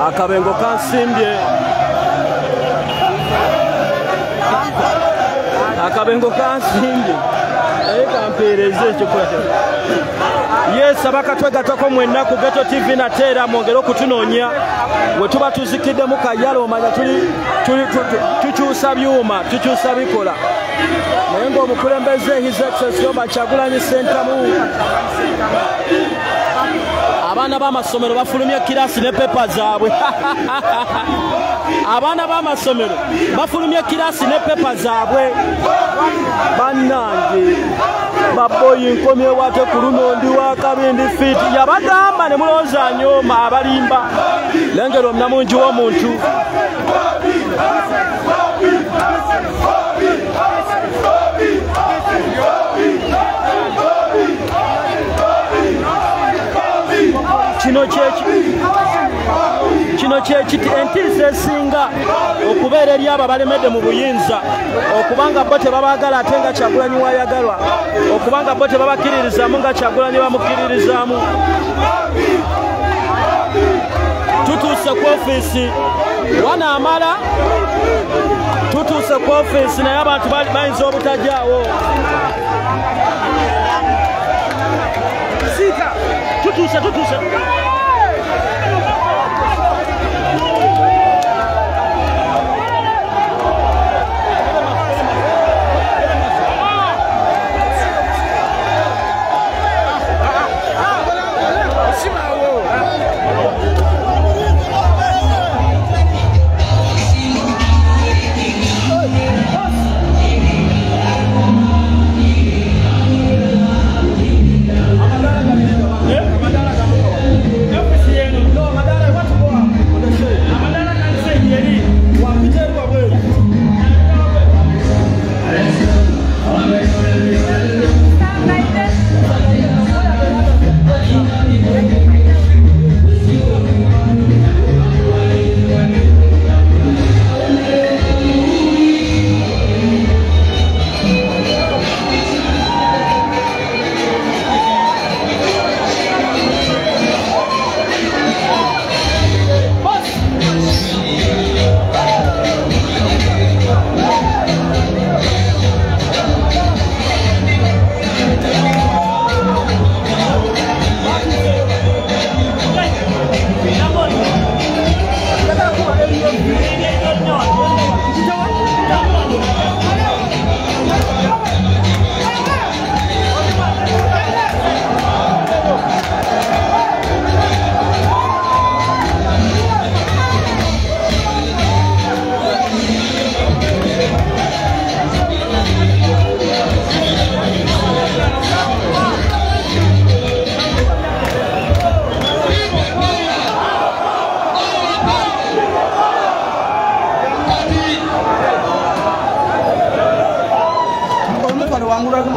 Akabengo kansimbye akabengo kansimbye kampeereze ekyokola yes abakatwe gatako mwenna ku Geto TV nateera mwongere okutunoonya bwe tuba tuzikidde mu kayalo omanya tukyusa byuma tukyusa bikola naye ng'omukulembeze his excellency Kyagulanyi Ssentamu abaana b'amasomero bafulumye kirasi ne pepa zaabwe abaana b'amasomero bafulumye kirasi ne pepa zaabwe bannange baboyi nkomye wate ku luno ndi wa Kabindi fit yabagamba ne mulowooza nyooma abalimba lengera omunamungi w'omuntu kino kyekiti entiisa esinga okubeera eri abo abalemedde mu buyinza okubanga bo tebabaagala ate nga Kyagulanyi waayagalwa okubanga bo tebabakkiririzaamu nga Kyagulanyi bamukkiririzaamu tutuuse ku ofiisi wanaamala tutuuse ku ofiisi naye abantu bayinza obutajaawo tutuuse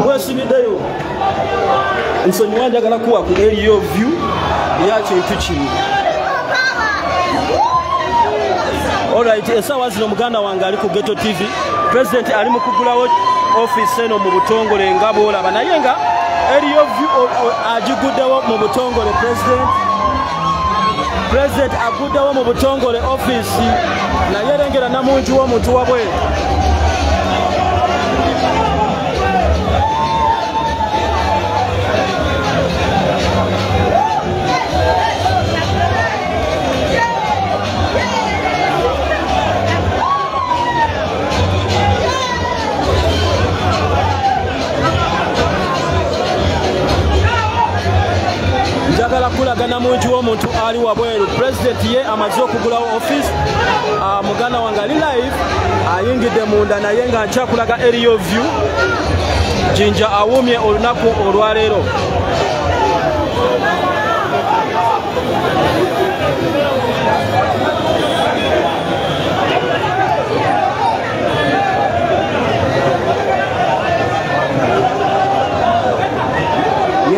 wesibiddeyo nsonyiwa njagala kuwa ku eriyo view ya kintu kino. Alright, esawa zino muganda wange ali ku Ghetto TV. President ali mu kugulawo office eno mu butongole nga bwolaba, naye nga eriyo view agiguddewo mu butongole. President aguddewo mu butongole office, naye lengera namungi w'omuntu wabwe. Njagala kulagana mungi w'omuntu ali wabweru. President ye amaze okugulawo office. Muganda wange ali live ayingidde munda, naye nga nkyakulaga eriyo view. Jinja awumye olunaku olwaleero.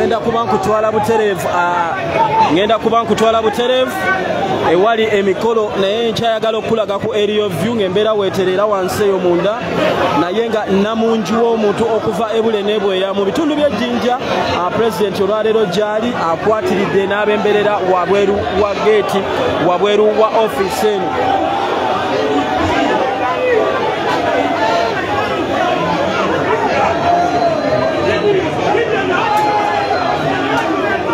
ngenda kuba nkutwala butereevu ewali emikolo, naye nkyayagala okulaga ku eriyo view ng'embeera weeterera wansi eyo munda, naye nga namungi w'omuntu okuva ebule n'ebweya mu bitundu by'ejjinja. President olwaleero gyali akwatiridde n'abemberera wabweru wa geeti, wabweru wa office eno.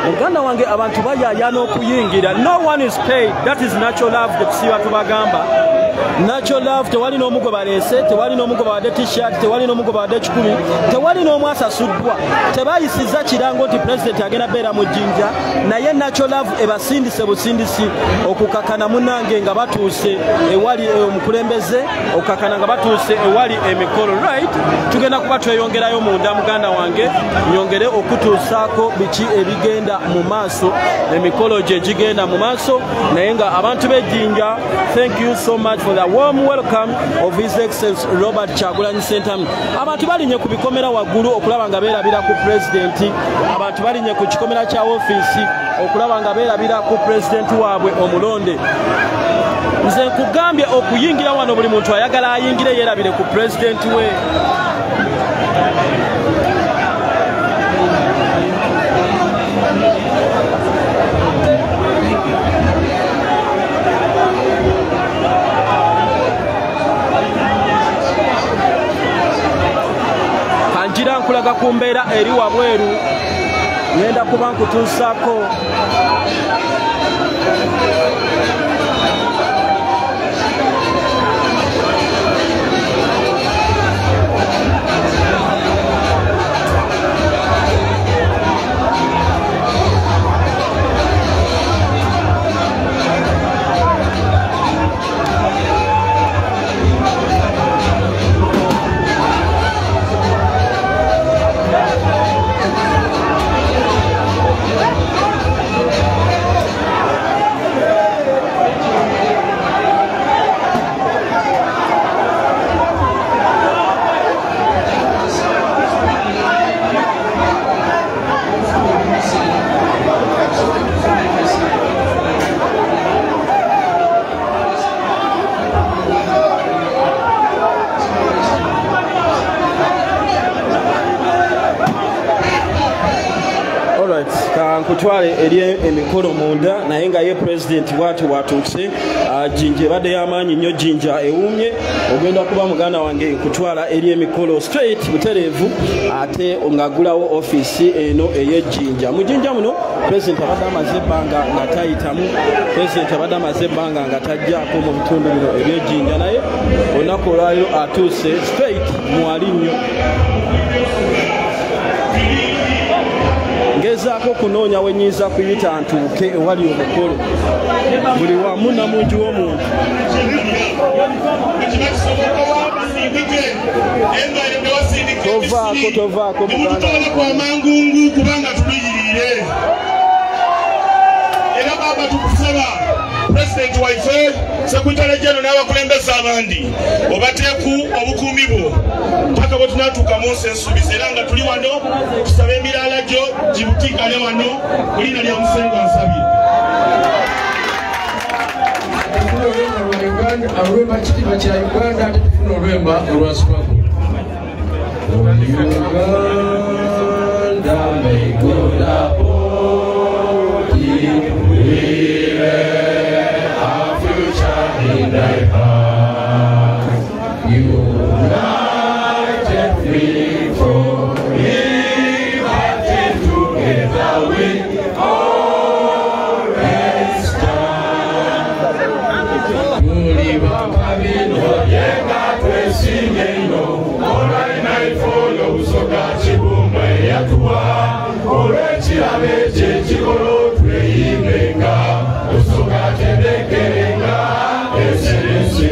Muganda wange abantu bayayana okuyingira. No one is paid. That is natural love. Tusiba tubagamba natural love. Tewali n'omugo baleese, tewali n'omugo badde t-shirt, tewali n'omugo badde kikumi, tewali n'omu asasuddwa. Tebayisiza kirango nti president agenda beera mu jjinja, naye natural love ebasindise busindisi okukakana munange nga batuuse ewali omukulembeze, okukakana nga batuuse ewali emikolo. Right, tugenda kuba tweyongerayo munda muganda wange, nyongere okutuusaako biki ebigenda mu maaso, emikolo gye gigenda mu maaso, naye nga abantu b'ejjinja, thank you so much for the warm welcome of His Excellency Robert Kyagulanyi Ssentamu. Abantu balinye ku bikomera waggulu okulaba nga beerabira ku president, abantu balinye ku kikomera kya office okulaba nga beerabira ku president waabwe omulonde. Nze nkugambye okuyingira wano buli muntu ayagala ayingire yeerabire ku president we. Kanjira nkulaga ku mbeera eri wabweru, ngenda kuba nkutuusaako. Kutwale eri emikolo munda, naye nga ye president watuuse jinja badde y'amaanyi nnyo, jinja ewumye. Ogenda kuba muganda wange kutwala eri emikolo straight butereevu, ate ng'agulawo office eno ey'ejjinja. Mu jjinja muno president abadde amaze ebbanga nga tayitamu, president abadde amaze ebbanga nga tajjaako mu bitundu bino eby'ejjinja, naye olunaku olwaliro atuuse straight mwali nnyo. Ngezaako kunoonya we nnyinza kuyita ntuuke ewali omukolo, buli wamu namungi w'omuntu. Tovaako muganda kwa mangungu kubanga tuliyirire era baba tukusaba President waife Secretary General n'abakulembeze abandi obateeku obukuumi bwo mpaka bwe tunatuuka mu nsi ensuubizi era nga tuli wano tusaba emirala gyo gibutiikane wano ku linnya lya Musengo Nsabye. Olwemba kitiibwa kya Uganda ate tufuna olwemba olwasibako. Uganda may go down. Our future in thy hand. United free from united together we always stand. Muliba kabino yenga twesingeino olai naifolo usoka chibumba yatuwa olwekirabe kyekikolo tweyimenga usoka tebekerenga eserese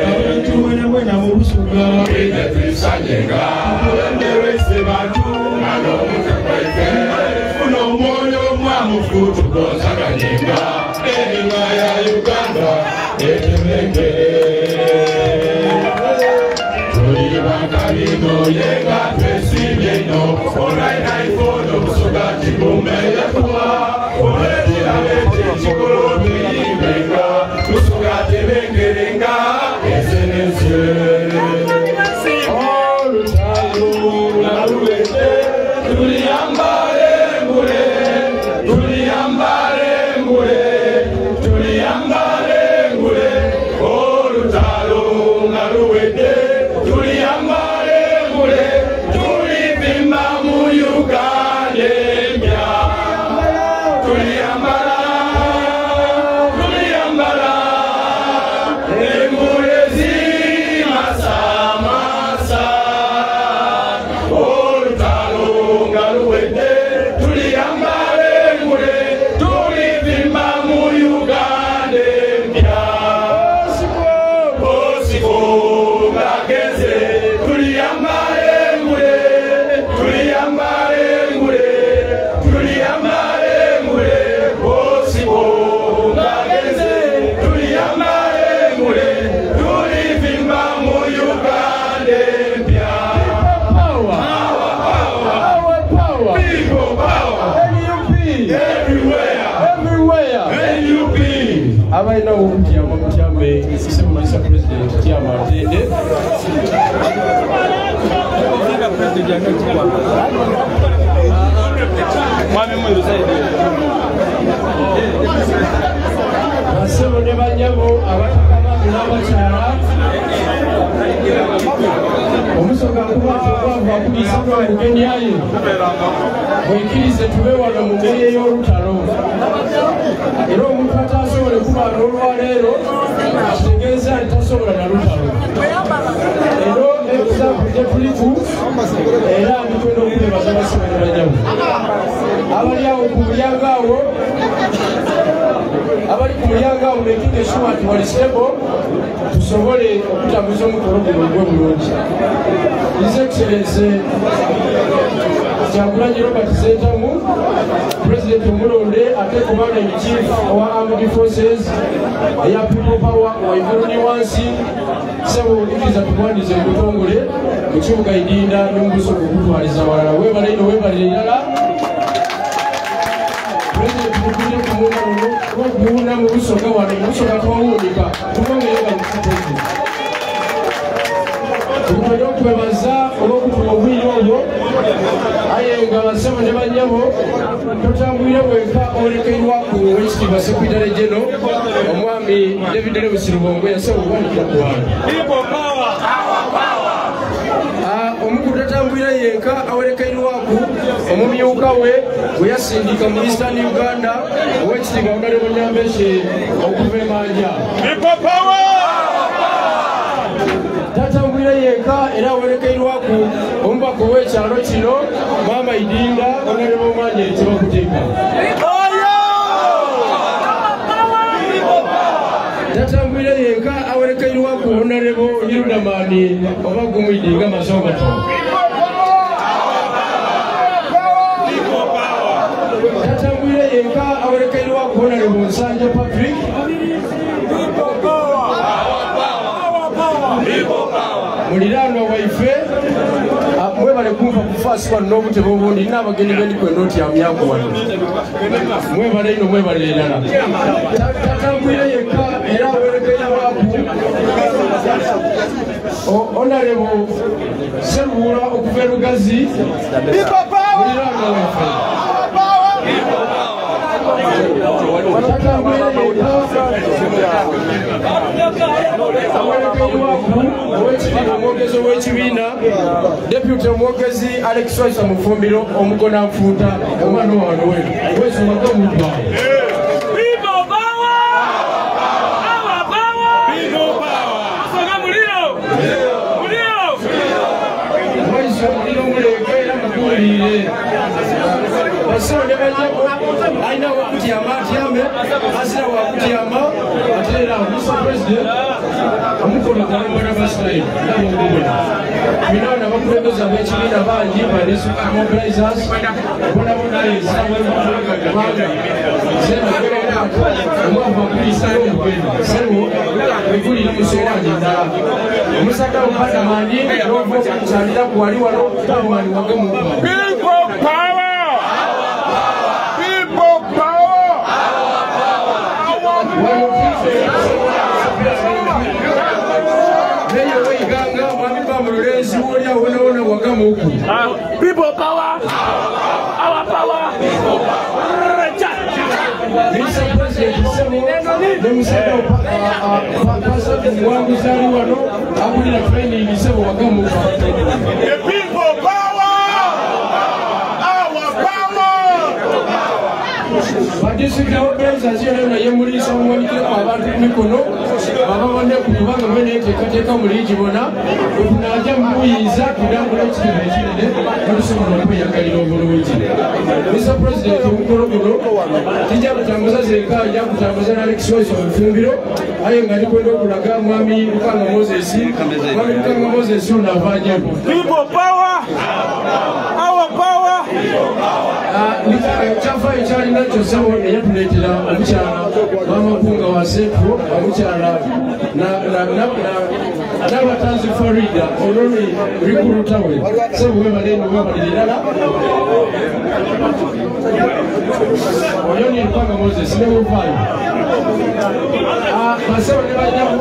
abantu wena mu busuga ine twisanyenga enderese bantu ngalo mutekweke funo omwoyo mwamufutu gonzaganyenga enima ya Uganda etemekere Kabino yenga twesingeino olai naifolo usoka chibumba yatuwa olwekirabe kyekikolo tweyimenga usoka tebekerenga eserese olutalo naluwete tuliyambale ngule tuliyambale ngule tuliyambale ngule olutalo naluwete tuliyambale ngule tulivimba mu Uganda emya tuliyambala tuliyambala engule zimasamasa olutalo ngaluwedde tuliyambale ngule tulivimba mu Uganda empya osiko ngageze tuliyambale ngule tuliyambale ngule tuliyambale ngule osiko ngageze tuliyambale ngule tulivimba mu Uganda empya people power NUP everywhere NUP abaina okutiyamba mutyambe Ssemumanyisa President Tyama Atende basebo ne banyabo abataka n'abakyala omusoga kubaava kubisibwa mugenyaye bwekkirize tube wano mu ngeri ey'olutalo era omuntu atasobole kubaana olwaleero kitegeeza nti tasobola na lutalo ero ebisambu gye tuliku era nitwena okubebaza basebo ne banyabo abali awo ku mulyango awo abali ku mulyango awo mekinge sure nti wali stable tusobole okutambuza omukolo guno ogw'obulungi. His Excellency Kyagulanyi Robert Ssentamu, President Omulonde ate Commander in Chief wa Armed Forces eya People Power waivuluni wansi sebo ikiza tukwandize mu butongole mu kibuga Idinda n'omubuso okutwaliza awalala webale ino webalire irala President mukuje kumuna ono okuwuna mu busoga wano busoga twawunika tubongerera mu kitoko tukwenda okwebaza olw'okutuma obwire obwo aye nga basebo ne banyabo totambwire bweka olekeirwaku owekitiibwa Secretary General omwami David Lewis Rubongo yasaba okuwanikira ku bantu omuntu tatambwire yenka awerekeirwaku omumyuka we bwe yasindika mu Eastern Uganda owekitiibwa Honorable Nyambeshe okuva emanja tatambwire yenka era awerekeirwaku omubaka ow'ekyalo kino Mama Idinda Honorable Manje Kibakuteeka tatambwire yenka awerekeirwaku Honorable Yirudamani oba Gumwidinga Masongato tatambwire yenka awerekeirwaku Honorable Nsanja Patrick baliraanwa waife mwebale kumpa kufaasibwa n'obutebe obundi n'abagenyi bendikwenooti amyangu wano mwebale ino mwebale erala tatambwire yekka era awerekerwaku Honorable Serwura okuva Lugazi muliraanwa waife omwogezi ow'ekibiina deputy omwogezi Alex Waisa Mufumbiro omugona nfuuta omwana wano we weesomako omuntu wawe waisa omuliro omuleke era makuwulire basiro ne bajjako alina wakutyama atyame asira wakutyama ate era Mr. President amukola kalambala basirairi nabongobona binaona bakulembeza ab'ekibiina bangi mobilizers bonabona esawaabanga omwavu akuliisalo omugendo serwo ekulira musowaani endala omusaka mupadamani n'okukyalira ku wali wano tabumani wage mukuma People power, our power. Mr. President, the people power, our power. District organization naye mulisa omwanikeko abantu kumikono bababone kubanga beneteekateeka muliigibona wetunajja muyinza kudambula ekitebe ekinene olusobola okweyagalira obulungi. Mr. President, omukolo guno tijja kutambuza zeka ajja kutambuza na Alex Waisa Mufumbiro aye nga ndikwenda okulaga mwami Lukanga Moses ono avaajeko. People power, our power. Kyafa ekyalina kyosebo eyatuleetera omukyala w'amakunga wa Central omukyala n'abatanzi Farida olwoli rikulutawe sebo webaleno webalirala oyoni Lukanga Moses newovaayo basebo ne bajjamu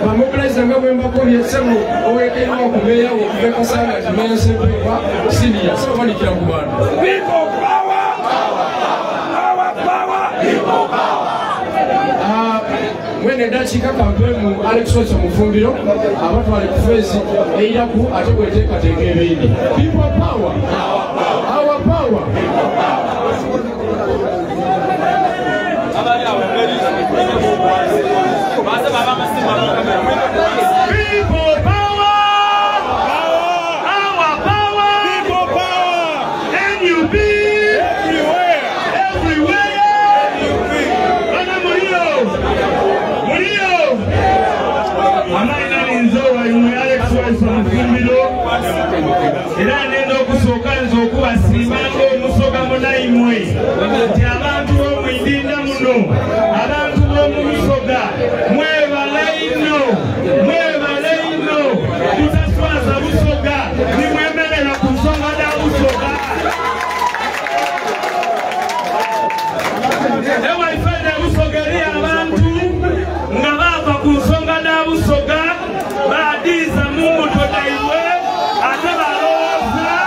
bamobilize nga bwembakobye sebo owekeirwa okubeera okubekasanga timeyasepepa siniya sebo banikira ku bantu. People power, our power, people power. Mwene dakiika kampemu Alex Waisa Mufumbiro abatwale ku feesi eiraku ate bweteekateeka ebindi. People power, our power. People power, our power, people power, NUP, everywhere. Bana Murio, amaina ninzowa imwe Alex Waisa Mufumbiro era nenda okusooka nze okubasiimanga omusoga munaimwe nti abantu b'omwidinda muno abantu b'omusoga mwebale ino tutaswaza busoga nimwemerera ku nsonga da busoga ewaifede busoga eri abantu nga baava ku nsonga da busoga baadiiza mu mbuto daibwe ate balowooza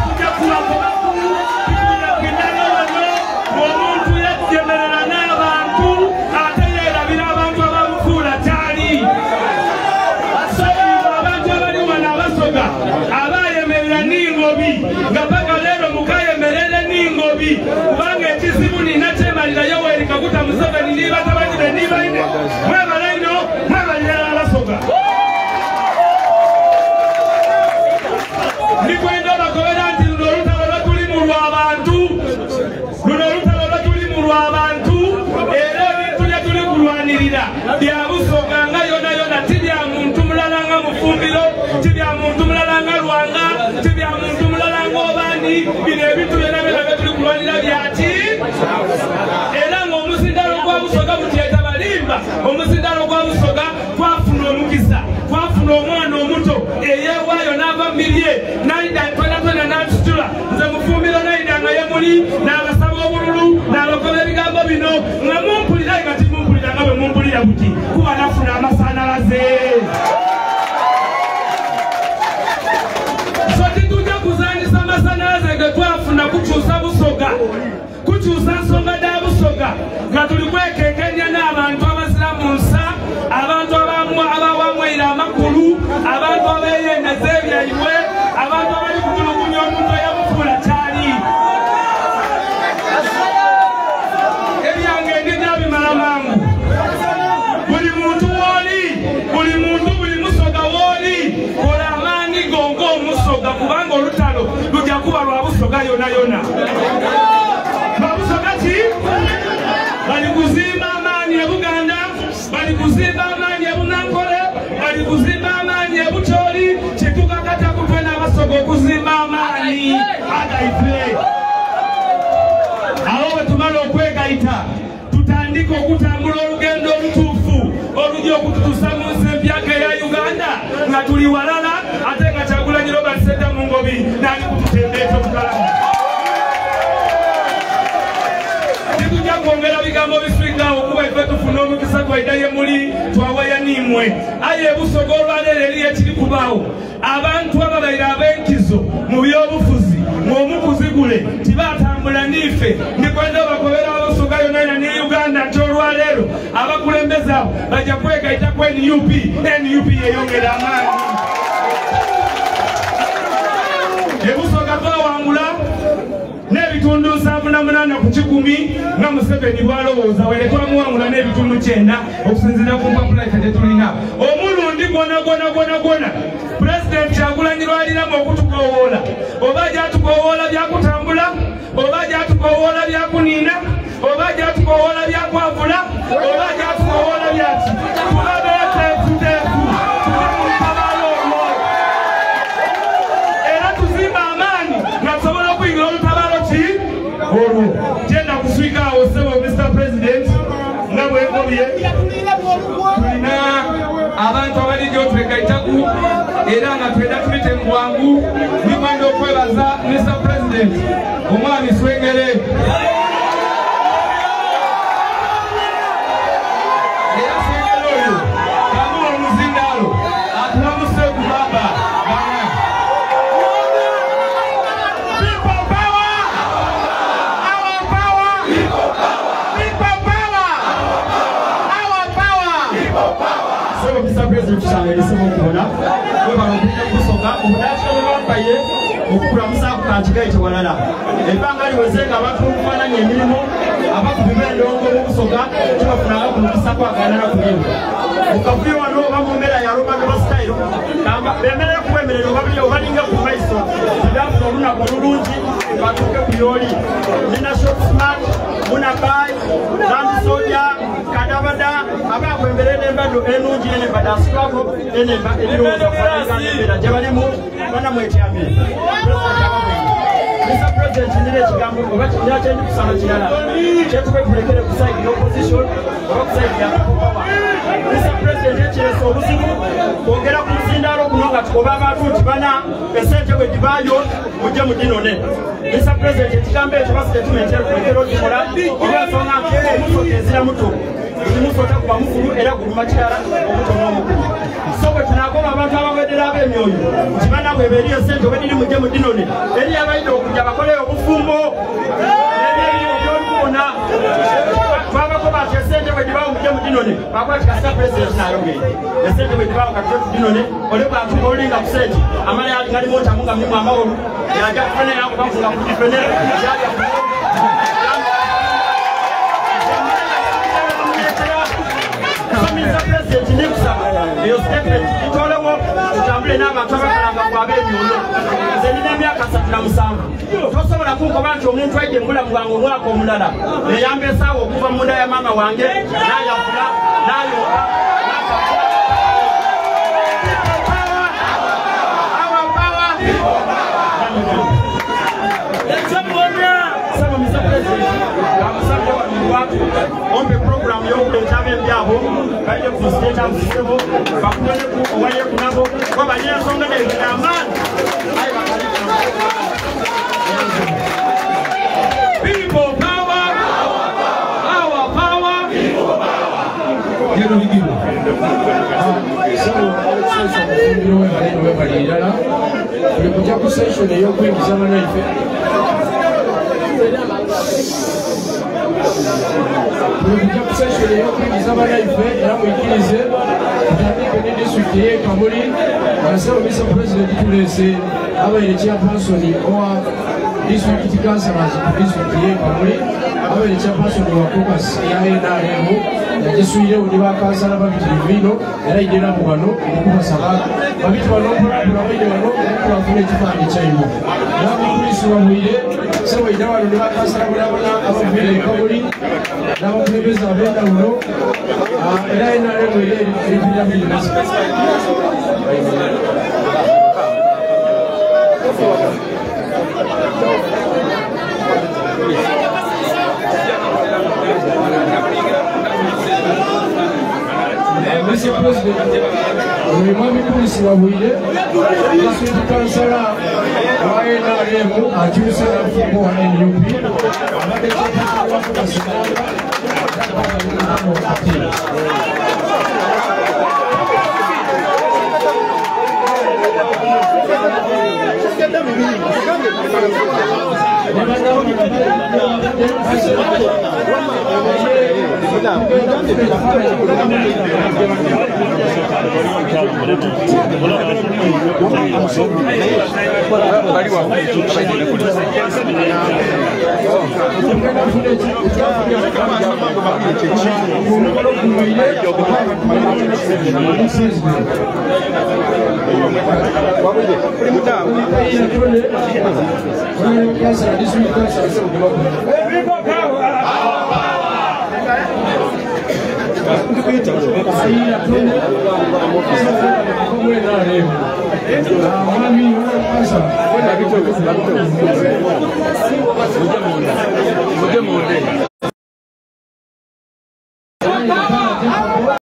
tujja kubakobaku tujja kwidana wano omuntu yajjemerera n'abantu ate yeerabira abantu abamufuula kyali basabibwa abantu abali wano abasoga abayemerera n'ingobi nga paka leero mukayemerere n'ingobi kubanga ekizibu nina kyemalira Yoweri Kaguta Museveni niba tabanyire nibaine mwebale ino mwebalirala abasoga ndikwenda bakobera nti luno olutalo lwetuli mu lw'abantu era ebintu bye tuli kulwanirira bya busoga nga yona yona tibya muntu mulala nga Mufumbiro tibya muntu mulala nga Lwanga tibya muntu mulala nga Obani bino ebintu byonna bye tuli kulwanira byaki era ng'omusindalo gwa busoga butyeta balimba omusindalo naida twena natutula nze mufumbira naida nga yemuli n'abasaba obululu n'abakola ebigambo bino nga mumpulira nga timumpulira nga bwe mumpulira buti kuba nafuna amasanalaze so titujja kuzanyisa amasanalaze ge twafuna kukyusa busoga kukyusa nsonga da busoga nga tuli kwekekenya n'abantu abaziramu nsa abantu abawamwaire amakulu abantu abeyendeza ebyaibwe abantu abali kutulugunya omuntu eyamufuula kyali ebyange ngenda bimala mangu buli muntu wooli buli musoga wooli kola amaanyi gonga omusoga kubanga olutalo lujja kuba lwa busoga yonayona babusoga ki bali kuzimba amaanyi e Buganda bali kuzimba amaanyi e Bunankole bali kuzimba amaanyi e Bucholi kyetukakata kutwe n'abasoga okuzimba amaanyi agaife awo bwe tumala okwegayita tutandika okutambula olugendo olutuufu olujja okututuusa mu nsi empyaka eya Uganda nga tuli walala ate nga Kyagulanyi Robert Sseddamu Ngobi naali kututembeeta obukalamu titujja kwongera bigambo bisingawo kuba ife tufuna omukisa twaidaye muli twawayanimwe aye ebusoga olwaleero eri ekiri kubaawo abantu ababaire ab'enkizo mu byobufuzi ng'omukuzigule tibatambula n'ife ndikwenda bakobera abasoga yonayona ne Uganda nti olwaleero abakulembeze abo bajja kwegayita ku NUP yeyongera amaanyi ebusoga twawangula n'ebitundu 78 ku 10 nga Museveni bwalowooza were twamuwangula n'ebitundu 9 okusinziira ku mpapula yaffe tetulina omulundi gwona President Kyagulanyi lwaliramu okutukowoola oba gy'atukowoola byakutambula oba gy'atukowoola byakuniina oba gy'atukowoola byakwavula oba gy'atukowoola byaki tubabeeteefuteefu era tuzimba amaanyi nga tusobola okuyingira olutabaalo ki olwo gyenda kuswika awo sebo Mr. President nga bwengobye tulina abantu abalijjo twegayitaku era nga twenda tubite mu bwangu nikwenda okwebaza Mr. President omwami Swengere era Swengere oyo kamuwa omuzindaalo atulamuse ku baba okukulamusa ku kankigaite walala ebbanga liweze nga abantu okufaananya emirimu abakubiba endongo mubusoga kibafunanga ku mukisa kwaganana ku mirimu okavuye wano oba mu mbeera ya Roman basitayiro bemerera kubemerera obalinga ku maiso tibafuna olunaku olulungi batuuke ku byoli nina shop smart munabai Ramsoja kadabada abakwembere n'embaddo ennungi n'embaddo asitwako n'emba ebirowoozo kufaananga n'embeera gye balimu bana mwetyamire Mr. President nina ekigambo oba kirina kyendi kusaba kirala kyetuke tulekere ku side y'opposition oba ku side ya power Mr. President ekiresa obuzibu kwongera ku muzindaalo guno nga tukoba abantu nti bana esente bwe dibaayo mujje mudinone Mr. President ekigambo ekyo ba statement tulekere okikola olw'ensonga nti omusoka ezira muto omusota kuba mukulu era guluma kirala omutono omukulu so bwe tunagoma abantu abawedera ab'emyoyo nti bana bwe beeriyo sente wediri mujje mudinone eri abayina okujja bakole obufumbo n'ebyebiriwo by'olubona twabako bati esente bwe dibaawo mujje mudinone bakwatika Mr. President n'ayogere esente bwe dibaawo katute tudinone ole bwantu olinga ku sente amala yalimu ntamu nga mulimu amawolu yaja kufene yakubafunga ku difene yalya Mr. President nikusaba eyo statement itolewo tutambule n'abantu abakalanga kwabe emyoyo nze nina emyaka 37 tosobola kunkoba nti omuntu aidde mulamu bwange omwaka omulala eyamba esaawa okuva munda ya maama wange n'ayafula n'ayoka ompe program y'okuleeta ab'embyalo abo bajja kuvisiteta muzisebo bakuboneku owaliyeku nabo wabalina ensonga nezamaani People power, our power, people power. District councillors district ye Kamuli abere chairperson wa caucus ya NRM yagisuire uli ba councillor babiri bino era igera mu bano okubasaba babiri bano kulabide bano kulafune kifani chaimo nabi polisi wa muire sewe ida bano ba councillor bulabana ababire Kamuli nabo kulebeza abenda uno era NRM ile ibira bino Mr. President, we want to police wa huile. District councillor wa NRM ajusa na mfumo wa NUP. Ambaye wako kasimama